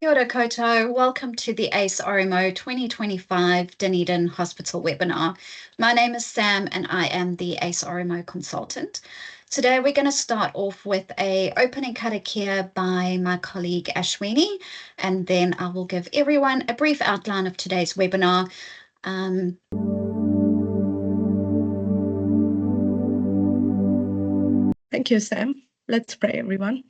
Kia ora koutou. Welcome to the ACE RMO 2025 Dunedin Hospital webinar. My name is Sam and I am the ACE RMO consultant. Today we're going to start off with an opening karakia by my colleague Ashwini, and then I will give everyone a brief outline of today's webinar. Thank you, Sam. Let's pray, everyone.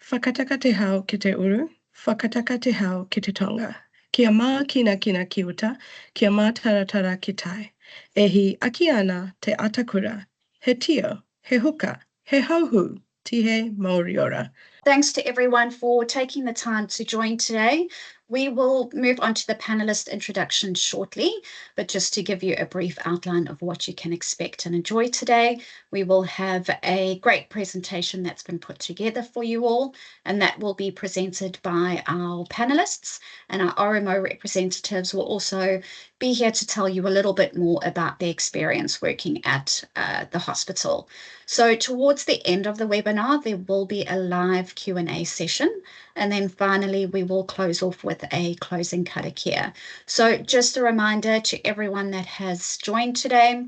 Whakataka te hau ki te uru, whakataka te hau ki te tonga. Kia mā kina ki uta, kia mā taratara ki tai. Ehi aki ana te atakura, he tio, he huka, he hauhu, tihe mauriora. Thanks to everyone for taking the time to join today. We will move on to the panelist introduction shortly, but just to give you a brief outline of what you can expect and enjoy today, we will have a great presentation that's been put together for you all, and that will be presented by our panelists, and our RMO representatives will also be here to tell you a little bit more about their experience working at the hospital. So towards the end of the webinar, there will be a live Q&A session, and then finally we will close off with a closing karakia. So just a reminder to everyone that has joined today,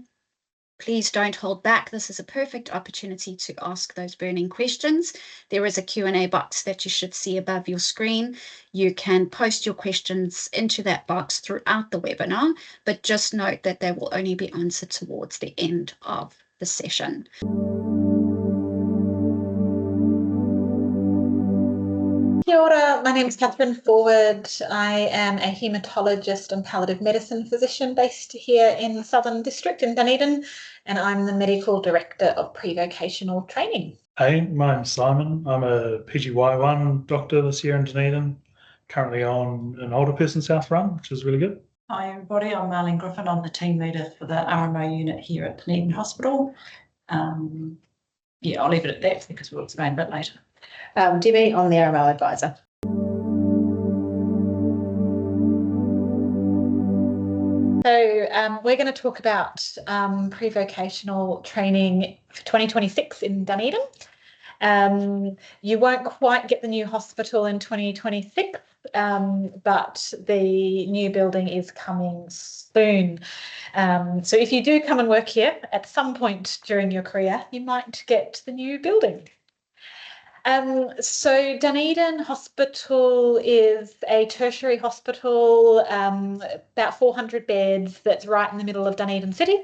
please don't hold back. This is a perfect opportunity to ask those burning questions. There is a Q&A box that you should see above your screen. You can post your questions into that box throughout the webinar, but just note that they will only be answered towards the end of the session. Kia ora, my name is Catherine Forward. I am a haematologist and palliative medicine physician based here in the Southern District in Dunedin, and I'm the medical director of pre-vocational training. Hey, my name's Simon. I'm a PGY1 doctor this year in Dunedin, currently on an older person's health run, which is really good. Hi everybody, I'm Marlene Griffin. I'm the team leader for the RMO unit here at Dunedin Hospital. I'll leave it at that because we'll explain a bit later. Debbie, I'm the RMO advisor. So we're going to talk about pre-vocational training for 2026 in Dunedin. You won't quite get the new hospital in 2026, but the new building is coming soon. So if you do come and work here at some point during your career, you might get the new building. So Dunedin Hospital is a tertiary hospital, about 400 beds, that's right in the middle of Dunedin City.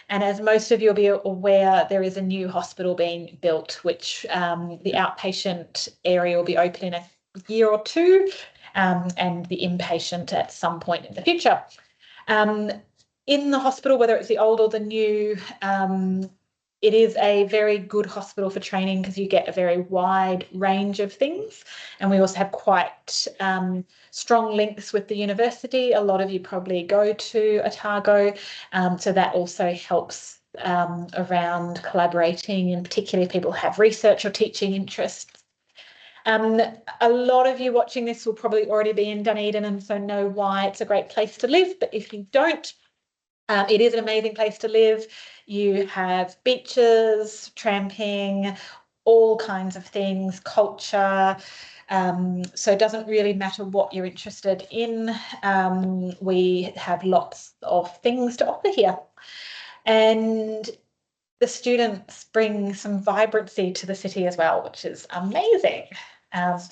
And as most of you will be aware, there is a new hospital being built, which the outpatient area will be open in a year or two, and the inpatient at some point in the future. In the hospital, whether it's the old or the new, it is a very good hospital for training because you get a very wide range of things. And we also have quite strong links with the university. A lot of you probably go to Otago, so that also helps around collaborating, and particularly if people have research or teaching interests. A lot of you watching this will probably already be in Dunedin and so know why it's a great place to live. But if you don't, it is an amazing place to live. You have beaches, tramping, all kinds of things, culture. So it doesn't really matter what you're interested in. We have lots of things to offer here. And the students bring some vibrancy to the city as well, which is amazing.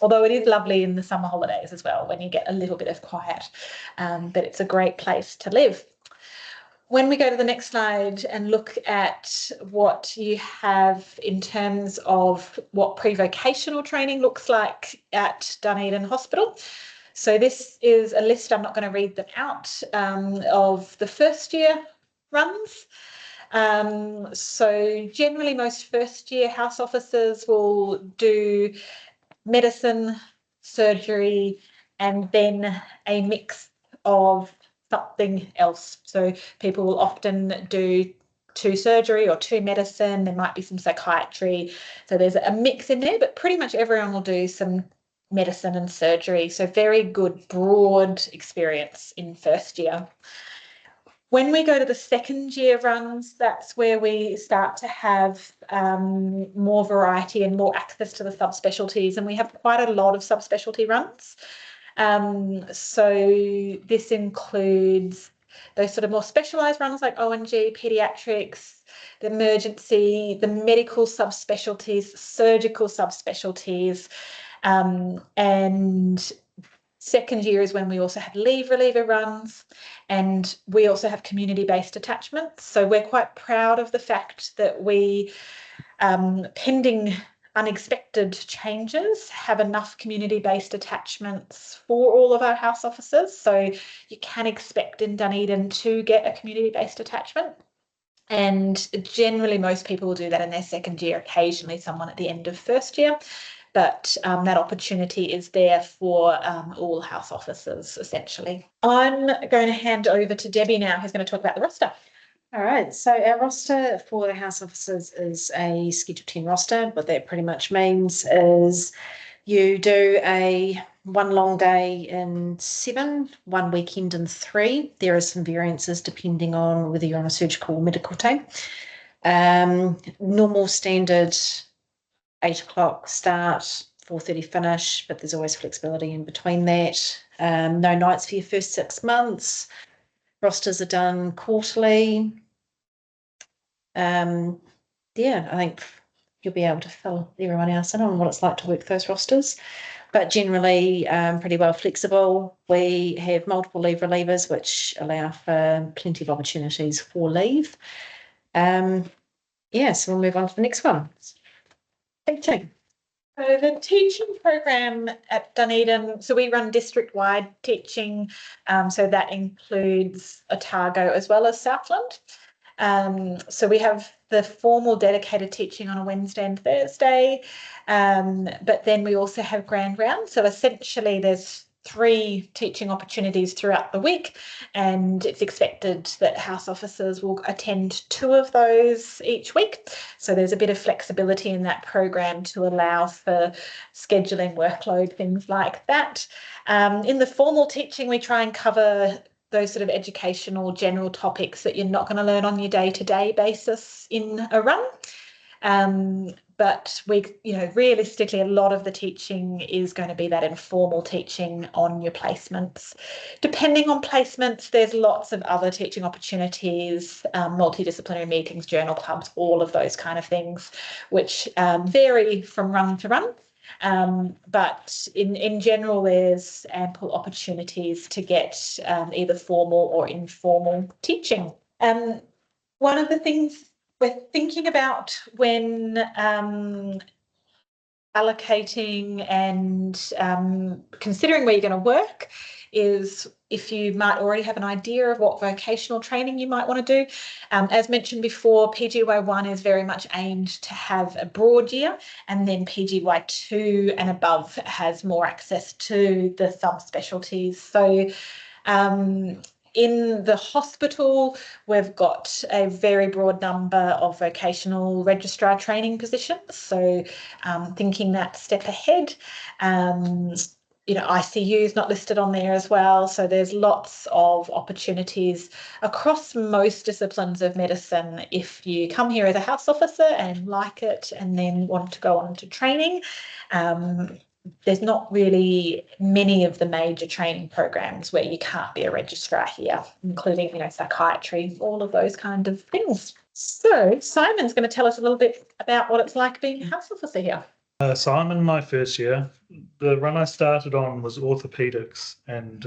Although it is lovely in the summer holidays as well, when you get a little bit of quiet, but it's a great place to live. When we go to the next slide and look at what you have in terms of what pre-vocational training looks like at Dunedin Hospital. So this is a list, I'm not going to read them out, of the first year runs. So generally most first year house officers will do medicine, surgery, and then a mix of something else. So people will often do 2 surgery or 2 medicine. There might be some psychiatry. So there's a mix in there, but pretty much everyone will do some medicine and surgery. So very good broad experience in first year. When we go to the second year runs, that's where we start to have more variety and more access to the subspecialties. And we have quite a lot of subspecialty runs. So this includes those sort of more specialised runs like O&G, paediatrics, the emergency, the medical subspecialties, surgical subspecialties, and second year is when we also have leave reliever runs, and we also have community-based attachments. So we're quite proud of the fact that we, pending unexpected changes, have enough community-based attachments for all of our house officers. So you can expect in Dunedin to get a community-based attachment. And generally most people will do that in their second year, occasionally someone at the end of first year. But that opportunity is there for all house officers, essentially. I'm going to hand over to Debbie now, who's going to talk about the roster. All right, so our roster for the house officers is a Schedule 10 roster. What that pretty much means is you do a 1 long day in 7, 1 weekend in 3. There are some variances depending on whether you're on a surgical or medical team. Normal standard 8 o'clock start, 4:30 finish, but there's always flexibility in between that. No nights for your first 6 months. Rosters are done quarterly. Yeah, I think you'll be able to fill everyone else in on what it's like to work those rosters, but generally pretty well flexible. We have multiple leave relievers, which allow for plenty of opportunities for leave. Yeah, so we'll move on to the next one. Teaching. So the teaching program at Dunedin, so we run district-wide teaching, so that includes Otago as well as Southland. So we have the formal dedicated teaching on a Wednesday and Thursday, but then we also have grand rounds. So essentially there's 3 teaching opportunities throughout the week, and it's expected that house officers will attend 2 of those each week. So there's a bit of flexibility in that program to allow for scheduling workload, things like that. In the formal teaching, we try and cover those sort of educational general topics that you're not going to learn on your day-to-day basis in a run. But we, realistically, a lot of the teaching is going to be that informal teaching on your placements. Depending on placements, there's lots of other teaching opportunities, multidisciplinary meetings, journal clubs, all of those kind of things, which vary from run to run. But in general, there's ample opportunities to get either formal or informal teaching. One of the things we're thinking about when allocating and considering where you're going to work is if you might already have an idea of what vocational training you might want to do. As mentioned before, PGY1 is very much aimed to have a broad year, and then PGY2 and above has more access to the subspecialties. So in the hospital, we've got a very broad number of vocational registrar training positions. So thinking that step ahead, ICU is not listed on there as well. So there's lots of opportunities across most disciplines of medicine if you come here as a house officer and like it and then want to go on to training. There's not really many of the major training programs where you can't be a registrar here, including, psychiatry, all of those kind of things. So Simon's going to tell us a little bit about what it's like being a house officer here. So I'm in my first year. The run I started on was orthopedics, and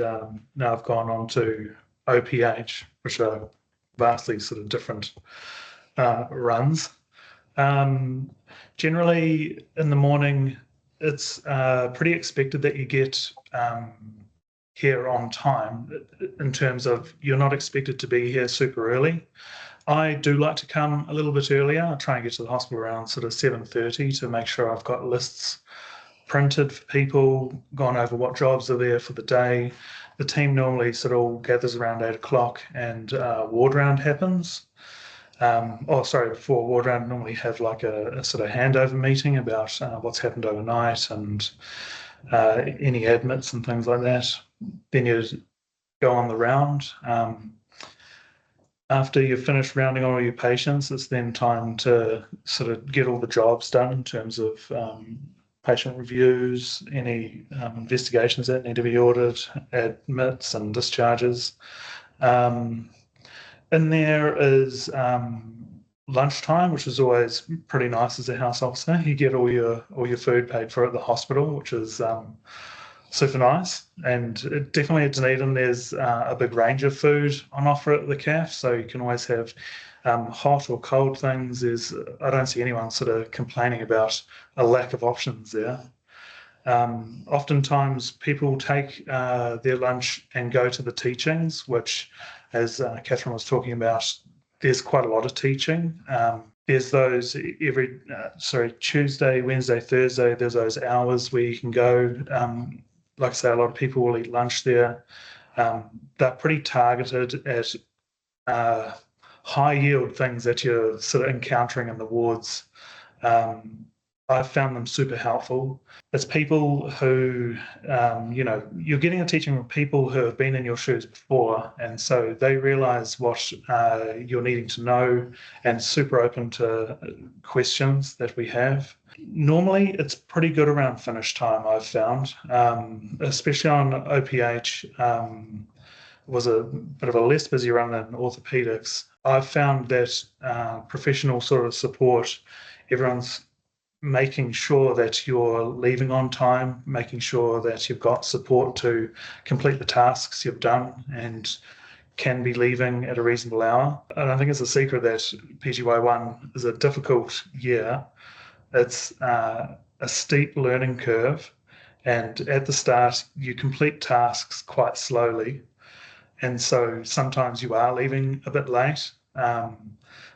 now I've gone on to OPH, which are vastly sort of different runs. Generally, in the morning, it's pretty expected that you get here on time, in terms of you're not expected to be here super early. I do like to come a little bit earlier. I try and get to the hospital around sort of 7:30 to make sure I've got lists printed for people, gone over what jobs are there for the day. The team normally sort of all gathers around 8 o'clock and ward round happens. Before ward round, normally have like a sort of handover meeting about what's happened overnight and any admits and things like that. Then you go on the round. After you've finished rounding all your patients, it's then time to sort of get all the jobs done in terms of patient reviews, any investigations that need to be ordered, admits and discharges. In there is lunchtime, which is always pretty nice as a house officer. You get all your food paid for at the hospital, which is super nice. And definitely at Dunedin, there's a big range of food on offer at the CAF, so you can always have hot or cold things. I don't see anyone sort of complaining about a lack of options there. Oftentimes people take their lunch and go to the teachings, which, as Catherine was talking about, there's quite a lot of teaching. There's those every Tuesday, Wednesday, Thursday, there's those hours where you can go. Like I say, a lot of people will eat lunch there. They're pretty targeted at high yield things that you're sort of encountering in the wards. I've found them super helpful. It's people who, you're getting a teaching from people who have been in your shoes before, and so they realise what you're needing to know and super open to questions that we have. Normally, it's pretty good around finish time, I've found, especially on OPH. Was a bit of a less busy run than orthopedics. I've found that professional sort of support, everyone's making sure that you're leaving on time, making sure that you've got support to complete the tasks you've done and can be leaving at a reasonable hour. I don't think it's a secret that PGY1 is a difficult year. It's a steep learning curve, and at the start you complete tasks quite slowly, and so sometimes you are leaving a bit late.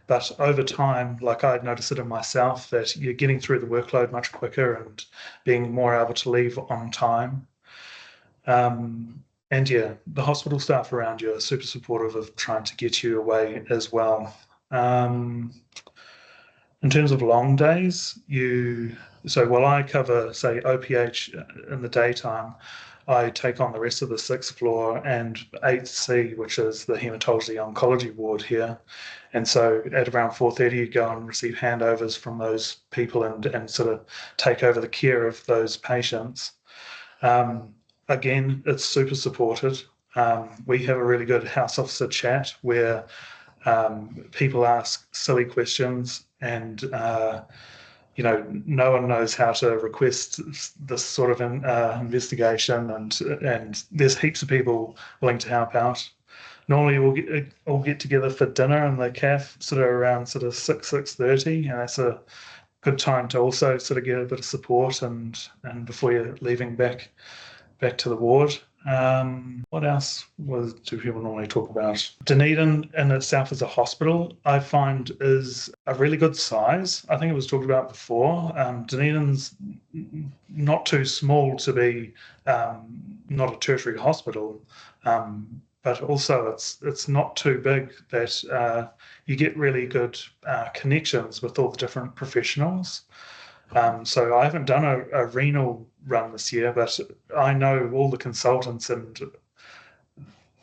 But over time, like I'd noticed it in myself, that you're getting through the workload much quicker and being more able to leave on time. And yeah, the hospital staff around you are super supportive of trying to get you away as well. In terms of long days, while I cover, say, OPH in the daytime, I take on the rest of the 6th floor and 8C, which is the haematology oncology ward here. And so at around 4:30, you go and receive handovers from those people and sort of take over the care of those patients. Again, it's super supported. We have a really good house officer chat where people ask silly questions, and no one knows how to request this sort of investigation, and there's heaps of people willing to help out. Normally we'll all get together for dinner in the CAF sort of around sort of 6:30, and that's a good time to also sort of get a bit of support and before you're leaving back to the ward. What else do people normally talk about? Dunedin in itself as a hospital, I find, is a really good size. I think it was talked about before. Dunedin's not too small to be not a tertiary hospital, but also it's not too big that you get really good connections with all the different professionals. So I haven't done a renal run this year, but I know all the consultants, and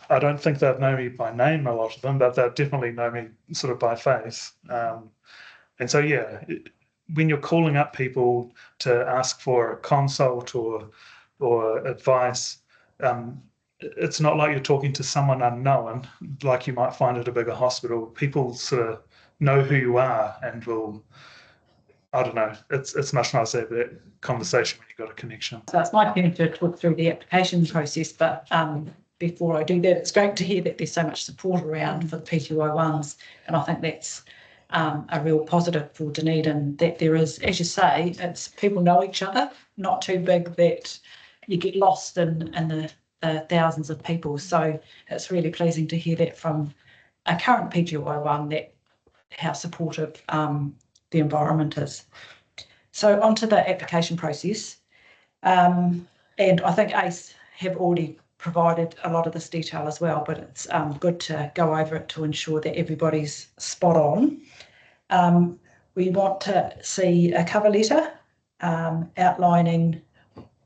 I don't think they'd know me by name, a lot of them, but they'll definitely know me sort of by face. And so, yeah, when you're calling up people to ask for a consult or advice, it's not like you're talking to someone unknown, like you might find at a bigger hospital. People sort of know who you are and will, I don't know, it's much nicer to have that conversation when you've got a connection. So it's my turn to talk through the application process, but before I do that, it's great to hear that there's so much support around for the PGY1s, and I think that's a real positive for Dunedin, that there is, as you say, it's people know each other, not too big that you get lost in the thousands of people. So it's really pleasing to hear that from a current PGY1, that how supportive the environment is. So onto the application process, and I think ACE have already provided a lot of this detail as well, but it's good to go over it to ensure that everybody's spot on. We want to see a cover letter outlining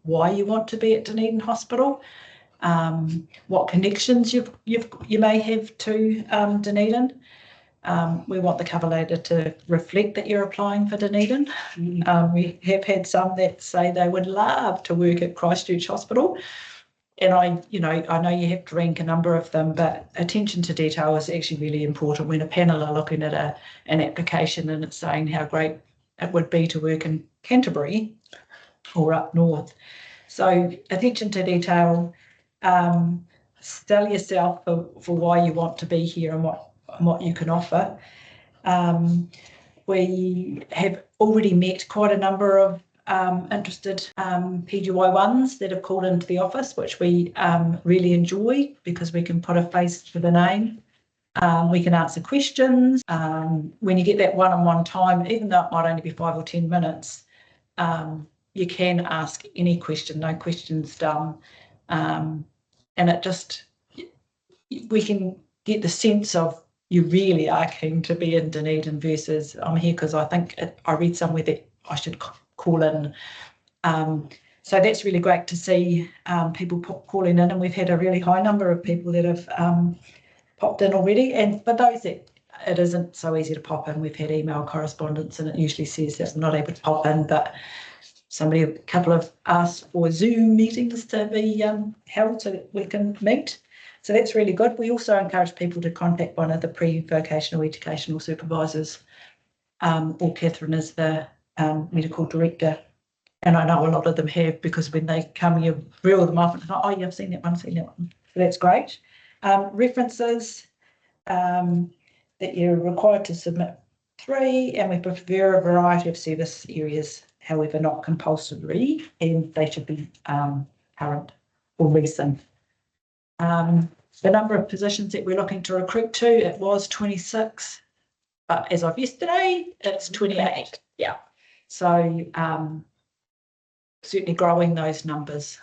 why you want to be at Dunedin Hospital, what connections you may have to Dunedin, We want the cover letter to reflect that you're applying for Dunedin. We have had some that say they would love to work at Christchurch Hospital. And I know you have to rank a number of them, but attention to detail is actually really important when a panel are looking at an application and it's saying how great it would be to work in Canterbury or up north. So attention to detail, sell yourself for why you want to be here and what you can offer. We have already met quite a number of interested PGY1s that have called into the office, which we really enjoy because we can put a face to the name. We can answer questions. When you get that one-on-one time, even though it might only be 5 or 10 minutes, you can ask any question, no questions dumb. And it just, we can get the sense of you really are keen to be in Dunedin versus I'm here because I think I read somewhere that I should call in. So that's really great to see people calling in, and we've had a really high number of people that have popped in already. And for those that it isn't so easy to pop in, we've had email correspondence and it usually says that I'm not able to pop in, but a couple of asked for Zoom meetings to be held so that we can meet. So that's really good. We also encourage people to contact one of the pre-vocational educational supervisors, or Catherine is the medical director. And I know a lot of them have, because when they come, you reel them off and go, oh, yeah, I've seen that one. So that's great. References that you're required to submit 3, and we prefer a variety of service areas, however, not compulsory, and they should be current or recent. The number of positions that we're looking to recruit to, it was 26, but as of yesterday, it's 28. Yeah. So certainly growing those numbers.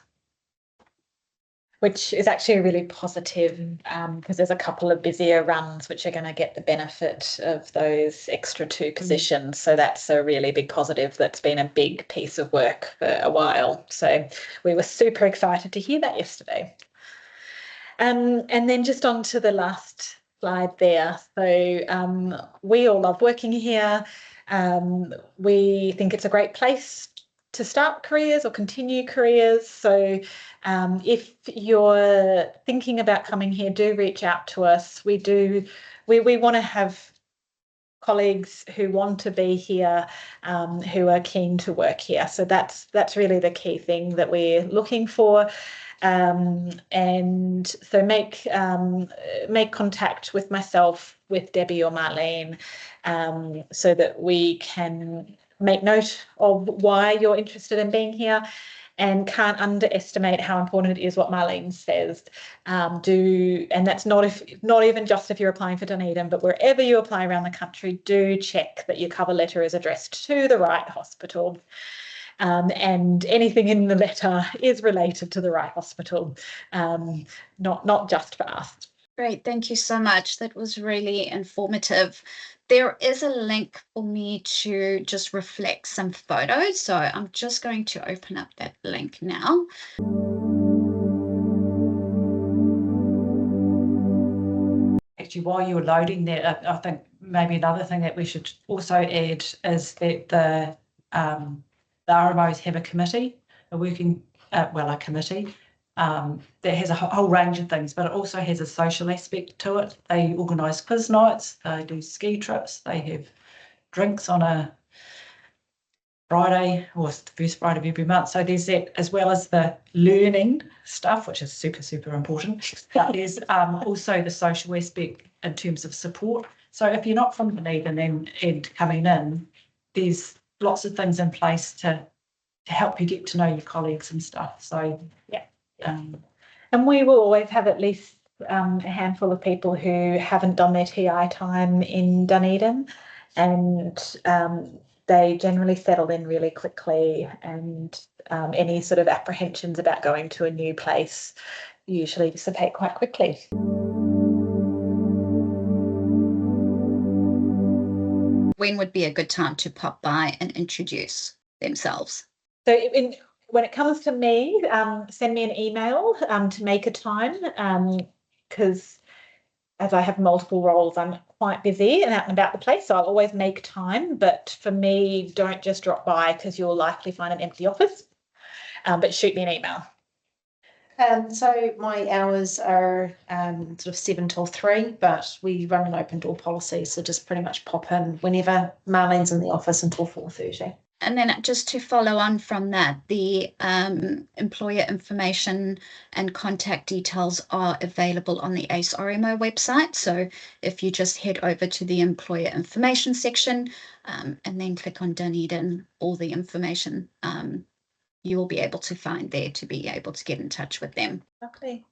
Which is actually really positive, because there's a couple of busier runs which are going to get the benefit of those extra 2 positions. So that's a really big positive. That's been a big piece of work for a while. So we were super excited to hear that yesterday. And then just on to the last slide there. So we all love working here. We think it's a great place to start careers or continue careers. So if you're thinking about coming here, do reach out to us. We want to have colleagues who want to be here, who are keen to work here. So that's really the key thing that we're looking for. And so make contact with myself, with Debbie or Marlene, so that we can make note of why you're interested in being here, and can't underestimate how important it is what Marlene says. And that's not even just if you're applying for Dunedin, but wherever you apply around the country, do check that your cover letter is addressed to the right hospital. And anything in the letter is related to the right hospital, not just for us. Great, thank you so much. That was really informative. There is a link for me to just reflect some photos, so I'm just going to open up that link now. Actually, while you were loading that, I think maybe another thing that we should also add is that the RMOs have a committee, a committee that has a whole range of things, but it also has a social aspect to it. They organise quiz nights, they do ski trips, they have drinks on a Friday, or the first Friday of every month. So there's that, as well as the learning stuff, which is super, super important. But there's also the social aspect in terms of support. So if you're not from Dunedin and coming in, there's lots of things in place to help you get to know your colleagues and stuff. So yeah. And we will always have at least a handful of people who haven't done their TI time in Dunedin, and they generally settle in really quickly, and any sort of apprehensions about going to a new place usually dissipate quite quickly. When would be a good time to pop by and introduce themselves? So when it comes to me, send me an email to make a time, because as I have multiple roles, I'm quite busy and out and about the place, so I'll always make time. But for me, don't just drop by because you'll likely find an empty office, but shoot me an email. So my hours are sort of 7 till 3, but we run an open door policy, so just pretty much pop in whenever. Marlene's in the office until 4:30. And then just to follow on from that, the employer information and contact details are available on the ACE RMO website. So if you just head over to the employer information section and then click on Dunedin, all the information you will be able to find there to be able to get in touch with them. Lovely.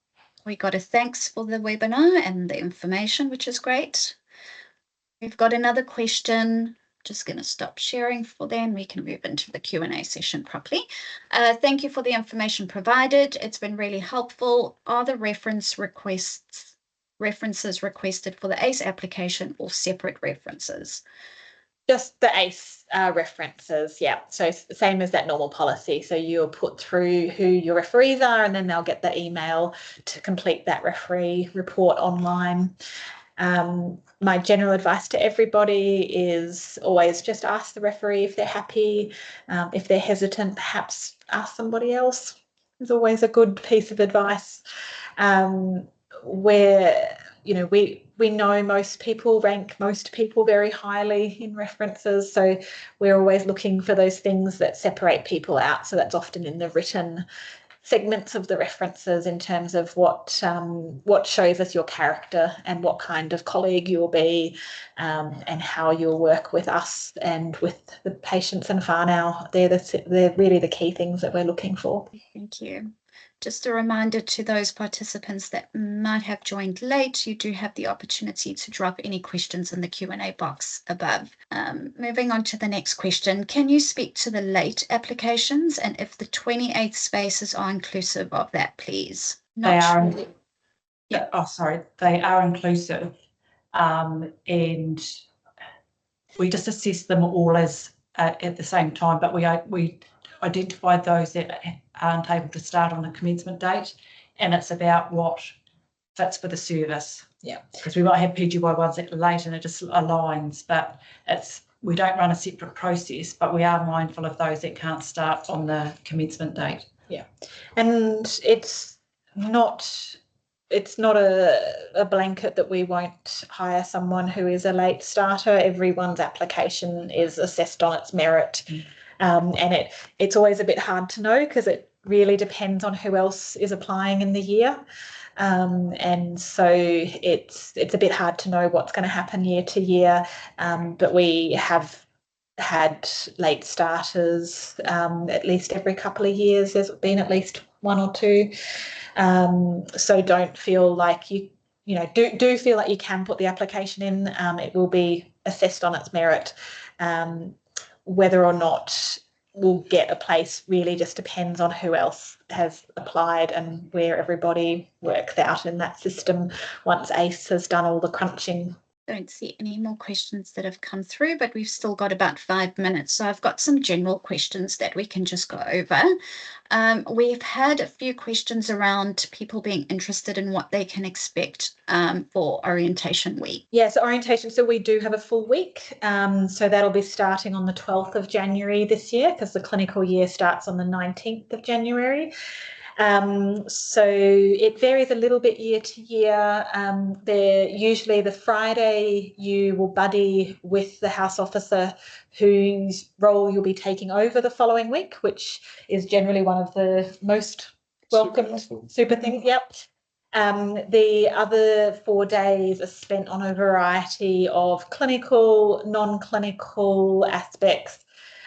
We got a thanks for the webinar and the information, which is great. We've got another question. Just going to stop sharing for them. We can move into the Q&A session properly. Thank you for the information provided. It's been really helpful. Are the references requested for the ACE application or separate references? Just the ACE references, yeah. So same as that normal policy. So you'll put through who your referees are, and then they'll get the email to complete that referee report online. My general advice to everybody is always just ask the referee if they're happy. If they're hesitant, perhaps ask somebody else. It's always a good piece of advice. Where, you know, we know most people rank most people very highly in references, so we're always looking for those things that separate people out. So that's often in the written segments of the references in terms of what shows us your character and what kind of colleague you'll be, and how you'll work with us and with the patients and whānau. They're really the key things that we're looking for. Thank you. Just a reminder to those participants that might have joined late, you do have the opportunity to drop any questions in the Q&A box above. Moving on to the next question, can you speak to the late applications and if the 28 spaces are inclusive of that, please? They are. Yeah. Oh, sorry. They are inclusive, and we just assess them all as at the same time, but we identify those that aren't able to start on the commencement date, and it's about what fits for the service. Yeah, because we might have PGY1s that are late and it just aligns, but we don't run a separate process, but we are mindful of those that can't start on the commencement date. Yeah, and it's not a blanket that we won't hire someone who is a late starter. Everyone's application is assessed on its merit. And it's always a bit hard to know because it really depends on who else is applying in the year. And so it's a bit hard to know what's going to happen year to year. But we have had late starters at least every couple of years. There's been at least one or two. So don't feel like do feel like you can put the application in. It will be assessed on its merit. Whether or not we'll get a place really just depends on who else has applied and where everybody works out in that system once ACE has done all the crunching. Don't see any more questions that have come through, but we've still got about 5 minutes. So I've got some general questions that we can just go over. We've had a few questions around people being interested in what they can expect for orientation week. Yes, orientation. So we do have a full week. So that'll be starting on the 12th of January this year because the clinical year starts on the 19th of January. So it varies a little bit year to year. Usually the Friday you will buddy with the house officer whose role you'll be taking over the following week, which is generally one of the most welcome super things. Yep. The other 4 days are spent on a variety of clinical, non-clinical aspects.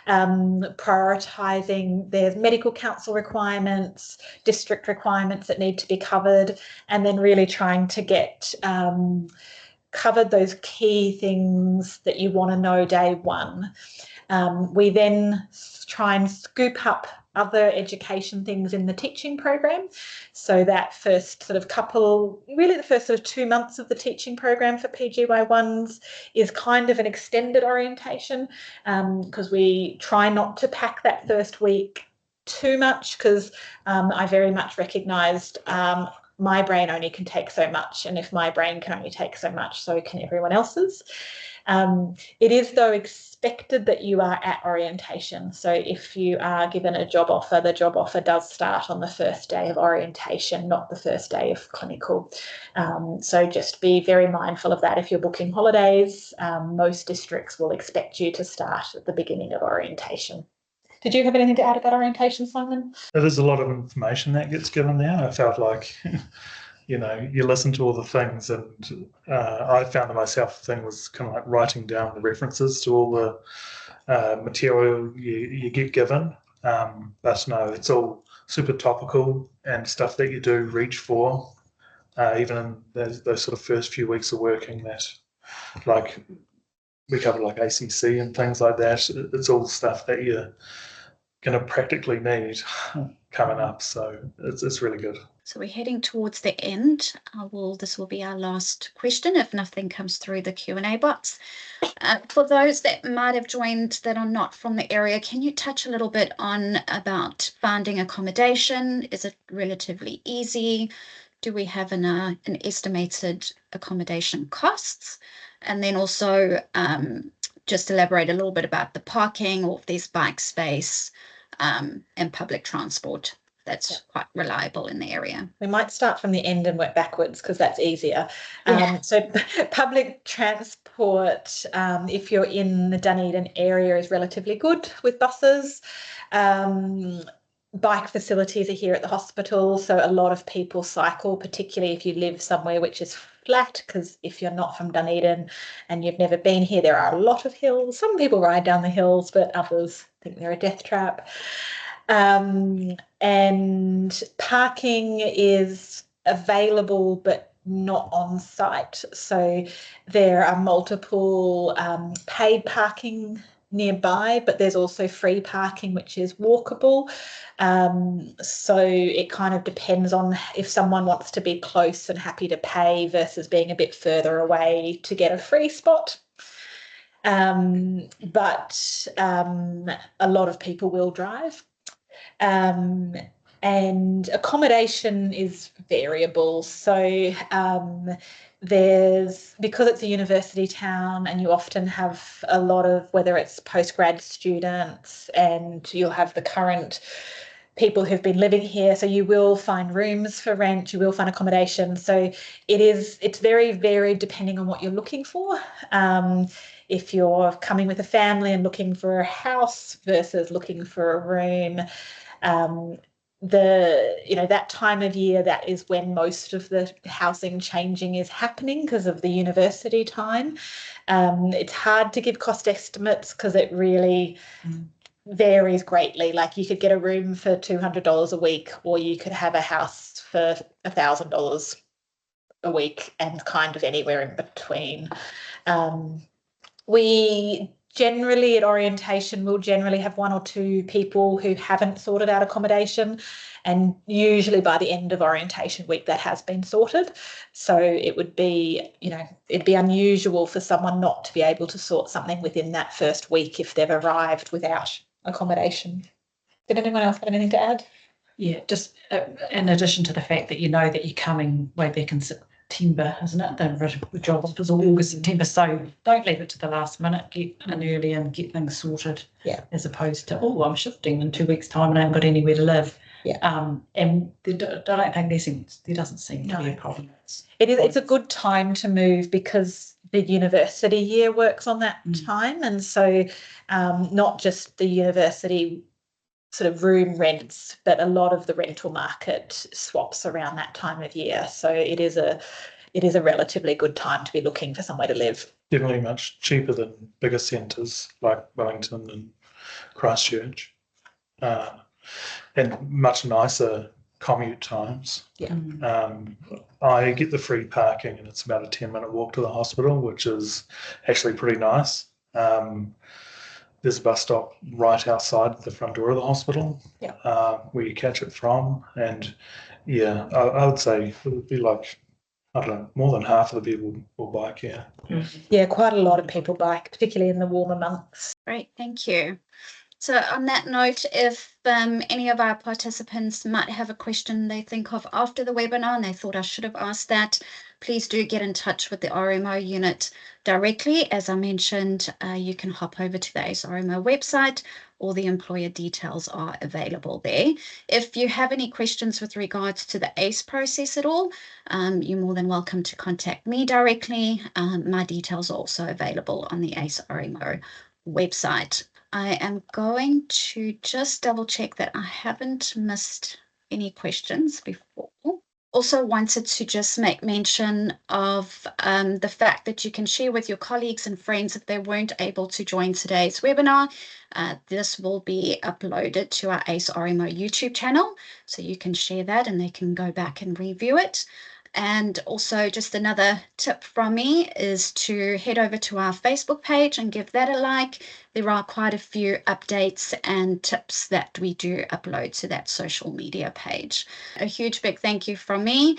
Prioritising, there's medical council requirements, district requirements that need to be covered, and then really trying to get covered those key things that you want to know day one. We then try and scoop up other education things in the teaching program. So that first sort of the first sort of 2 months of the teaching program for PGY1s is kind of an extended orientation because we try not to pack that first week too much because I very much recognised my brain only can take so much, and if my brain can only take so much, so can everyone else's. It is, though, expected that you are at orientation. So if you are given a job offer, the job offer does start on the first day of orientation, not the first day of clinical. So just be very mindful of that. If you're booking holidays, most districts will expect you to start at the beginning of orientation. Did you have anything to add about orientation, Simon? There's a lot of information that gets given there. I felt like, you know, you listen to all the things, and I found myself thing was kind of like writing down the references to all the material you get given. But no, it's all super topical and stuff that you do reach for, even in those sort of first few weeks of working, that like we cover like ACC and things like that. It's all stuff that you're going to practically need coming up. So it's really good. So we're heading towards the end. This will be our last question if nothing comes through the Q&A box. For those that might have joined that are not from the area, can you touch a little bit on about finding accommodation? Is it relatively easy? Do we have an estimated accommodation costs? And then also just elaborate a little bit about the parking, or if there's bike space and public transport that's quite reliable in the area. We might start from the end and work backwards because that's easier. So public transport, if you're in the Dunedin area, is relatively good with buses. Bike facilities are here at the hospital, so a lot of people cycle, particularly if you live somewhere which is flat, because if you're not from Dunedin and you've never been here, there are a lot of hills. Some people ride down the hills, but others think they're a death trap. And parking is available but not on site. So there are multiple paid parking nearby, but there's also free parking which is walkable. So it kind of depends on if someone wants to be close and happy to pay versus being a bit further away to get a free spot. But a lot of people will drive. And accommodation is variable. So because it's a university town, and you often have a lot of, whether it's postgrad students, and you'll have the current people who've been living here, so you will find rooms for rent, you will find accommodation. So it's very varied depending on what you're looking for. If you're coming with a family and looking for a house versus looking for a room, that time of year, that is when most of the housing changing is happening because of the university time. It's hard to give cost estimates because it really varies greatly. Like, you could get a room for $200 a week, or you could have a house for $1,000 a week, and kind of anywhere in between. We generally at orientation will generally have one or two people who haven't sorted out accommodation, and usually by the end of orientation week that has been sorted. So it would be, it'd be unusual for someone not to be able to sort something within that first week if they've arrived without accommodation. Did anyone else have anything to add? Yeah, just in addition to the fact that that you're coming way back in September, isn't it? The job offers are August, September, so don't leave it to the last minute. Get in early and get things sorted. Yeah. As opposed to, I'm shifting in 2 weeks' time and I haven't got anywhere to live. Yeah. And I don't think there doesn't seem to be a problem. It's a good time to move because the university year works on that time, and so not just the university sort of room rents, but a lot of the rental market swaps around that time of year. So it is a relatively good time to be looking for somewhere to live. Definitely much cheaper than bigger centres like Wellington and Christchurch, and much nicer commute times. Yeah. I get the free parking, and it's about a 10-minute walk to the hospital, which is actually pretty nice. There's a bus stop right outside the front door of the hospital, where you catch it from. And I would say it would be like, I don't know, more than half of the people will bike here. Yeah, quite a lot of people bike, particularly in the warmer months. Great, thank you. So on that note, if any of our participants might have a question they think of after the webinar and they thought I should have asked that, please do get in touch with the RMO unit directly. As I mentioned, you can hop over to the ACE RMO website. All the employer details are available there. If you have any questions with regards to the ACE process at all, you're more than welcome to contact me directly. My details are also available on the ACE RMO website. I am going to just double check that I haven't missed any questions before. Also wanted to just make mention of the fact that you can share with your colleagues and friends if they weren't able to join today's webinar. This will be uploaded to our ACE RMO YouTube channel, so you can share that and they can go back and review it. And also just another tip from me is to head over to our Facebook page and give that a like. There are quite a few updates and tips that we do upload to that social media page. A huge big thank you from me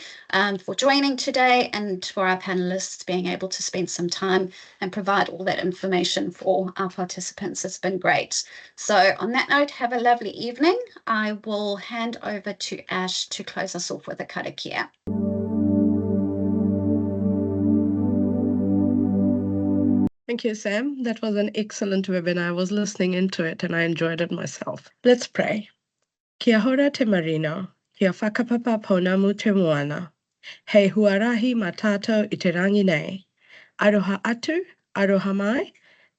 for joining today and for our panelists being able to spend some time and provide all that information for our participants. It's been great. So on that note, have a lovely evening. I will hand over to Ash to close us off with a karakia. Thank you, Sam. That was an excellent webinar. I was listening into it and I enjoyed it myself. Let's pray. Kia hora te marino, kia whakapapa ponamu te moana. Hei huarahi ma tātou I te rangi nei. Aroha atu, aroha mai,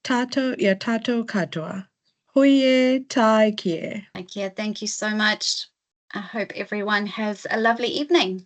tātou ia tātou katoa. Huie tai kie. Thank you so much. I hope everyone has a lovely evening.